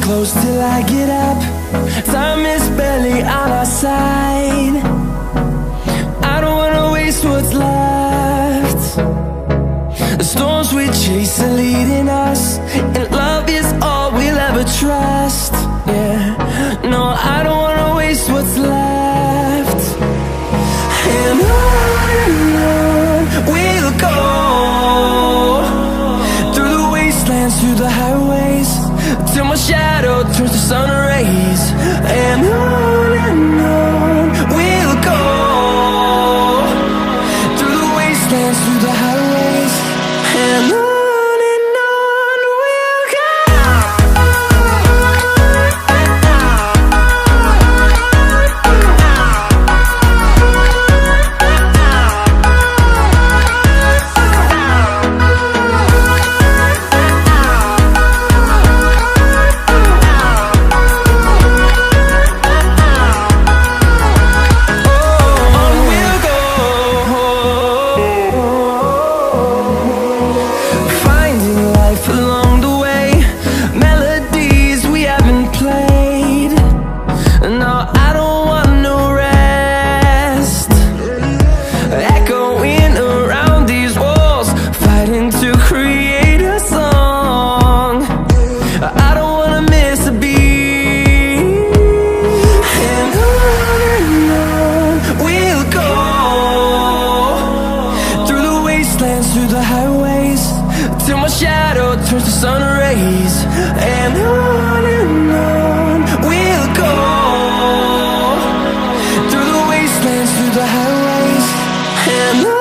close till I get up. Time is barely on our side. I don't wanna waste what's left. The storms we chase are leading us, and love is all we'll ever trust. Yeah, no, I don't wanna waste what's left. And on we'll go, through the wastelands, through the highways, till my shadow turns to sun rays. And on we'll go, through the wastelands, through the highways, and on. Through the highways, till my shadow turns to sun rays. And on we'll go, through the wastelands, through the highways, and on.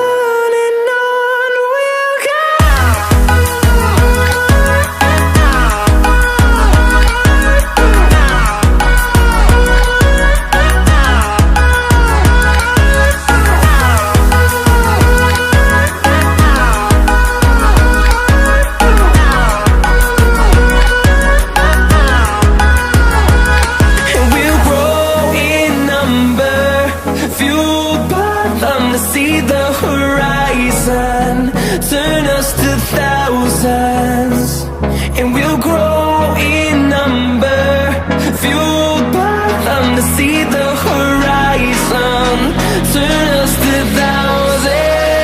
See the horizon turn us to thousands, and we'll grow in number, fueled by them. To see the horizon turn us to thousands,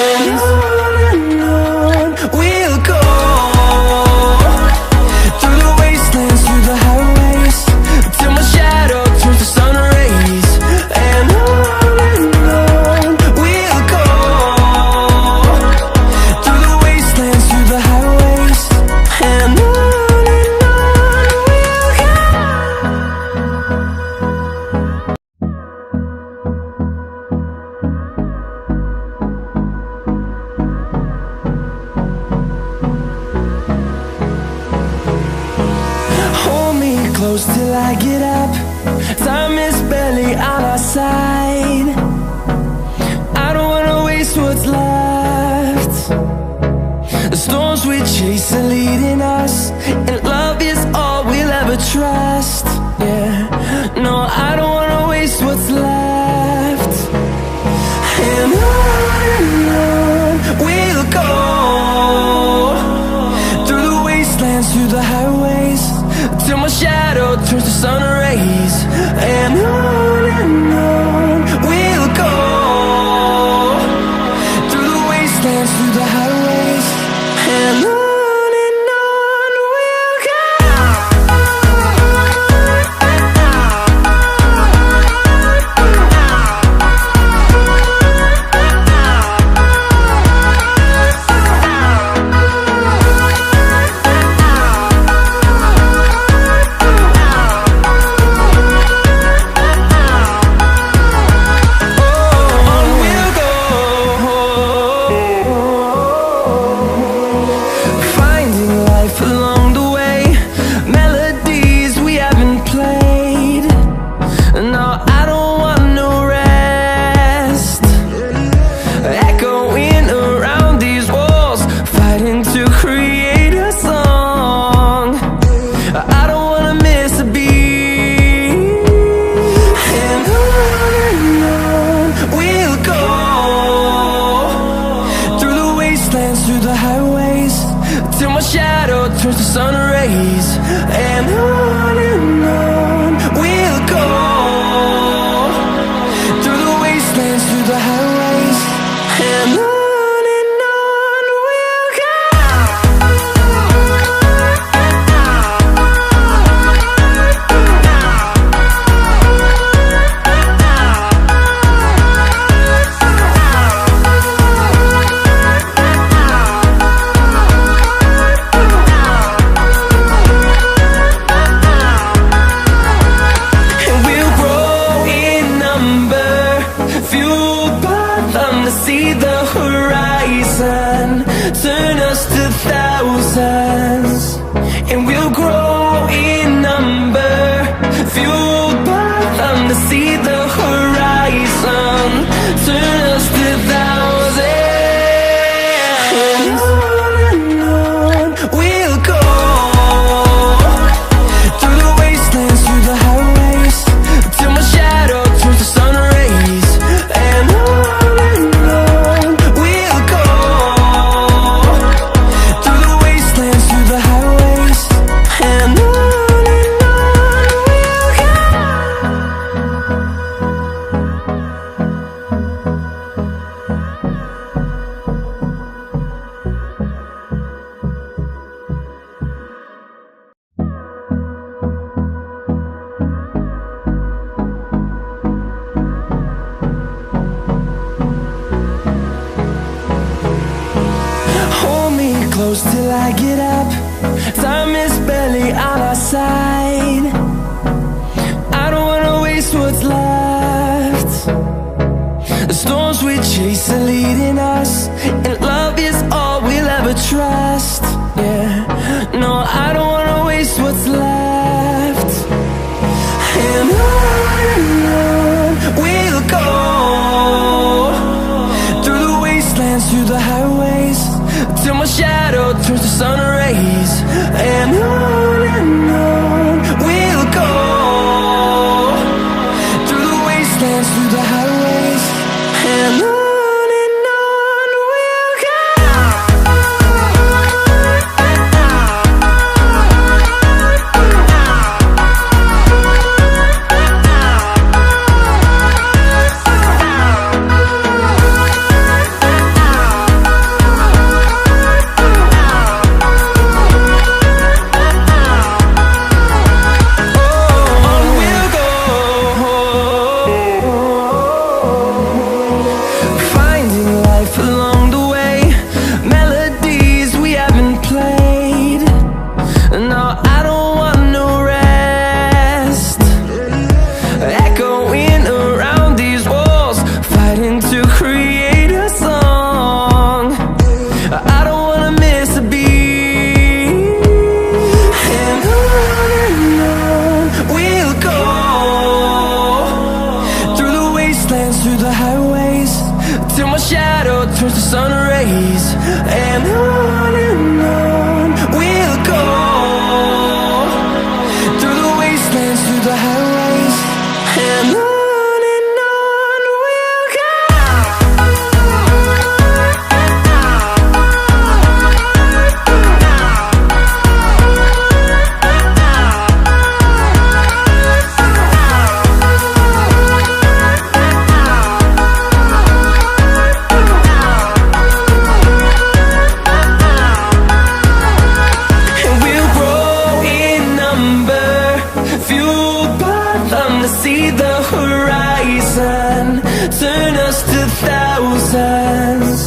and on we'll go, through the wastelands, through the highways, till my shadow turns to sun rays. And close till I get up. Time is barely on our side. I don't wanna waste what's left. The storms we chase are leading us, and love is all we'll ever trust. Yeah, no, I don't wanna waste what's left. And on we'll go, through the wastelands, through the highways, till my shadow turns to sun rays. And on we'll go, through the wastelands, through the highways, and on. We'll go. close till I get up. Time is barely on our side. I don't wanna waste what's left. The storms we chase are leading us, and love is all we'll ever trust. Yeah, no, I don't wanna waste what's left. And on we'll go, through the wastelands, through the highways, till my shadow turns to sun rays. And on we'll go, through the wastelands, through the highways, and on we'll go. Through the highways, till my shadow turns to sun rays. And on we'll go, through the wastelands, through the highways, and on we'll go. See the horizon, turn us to thousands,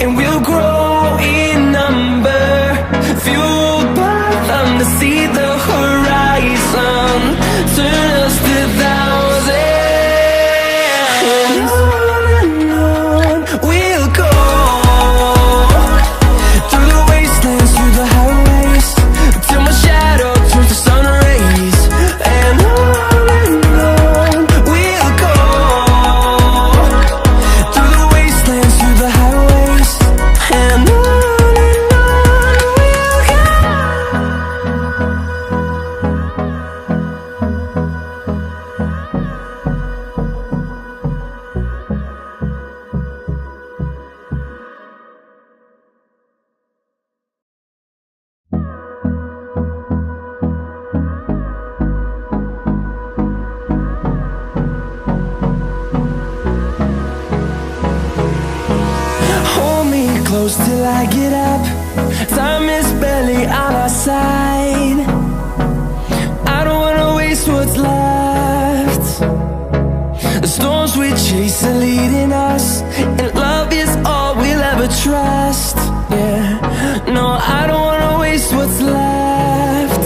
and we'll grow in number, fueled by them. To see the horizon, turn us to thousands, and on we'll go, through the wastelands, through the highways, till my shadow turns to sun rays. And close till I get up. Time is barely on our side. I don't wanna waste what's left. The storms we chase are leading us, and love is all we'll ever trust. Yeah, no, I don't wanna waste what's left.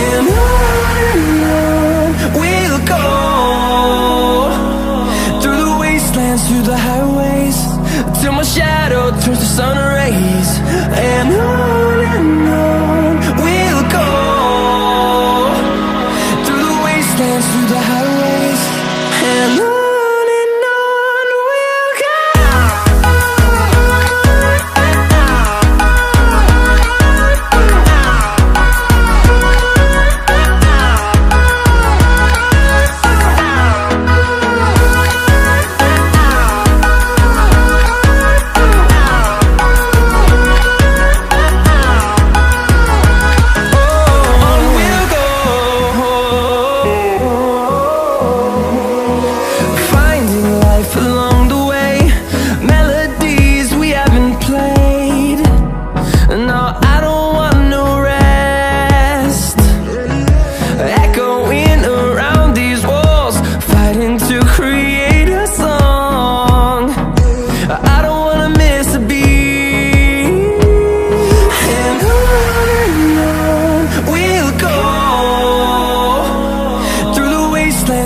And on we'll go, through the wastelands, through the highways, till my shadow turns to sun rays. And on we'll go, through the wastelands, through the highways, and on we'll go. On we'll go,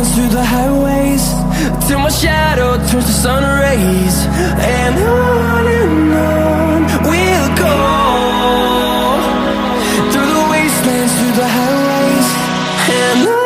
wastelands, through the highways, till my shadow turns to sun rays. And on we'll go, through the wastelands, through the highways, and on.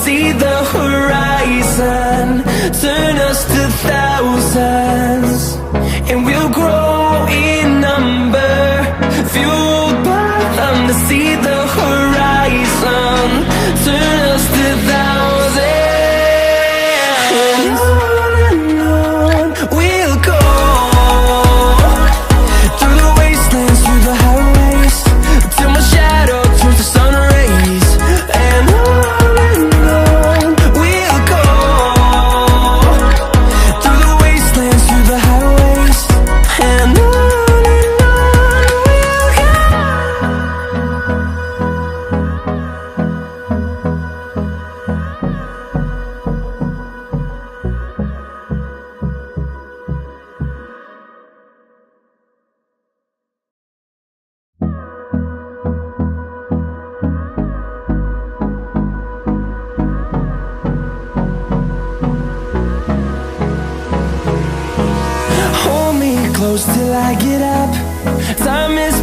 See the horizon turn us to thousands, and we'll grow in number, fueled by them to see the horizon turn us to thousands. And on we'll go, through the wastelands, through the highways, till my shadow turns to sun rays. And close till I get up. Time is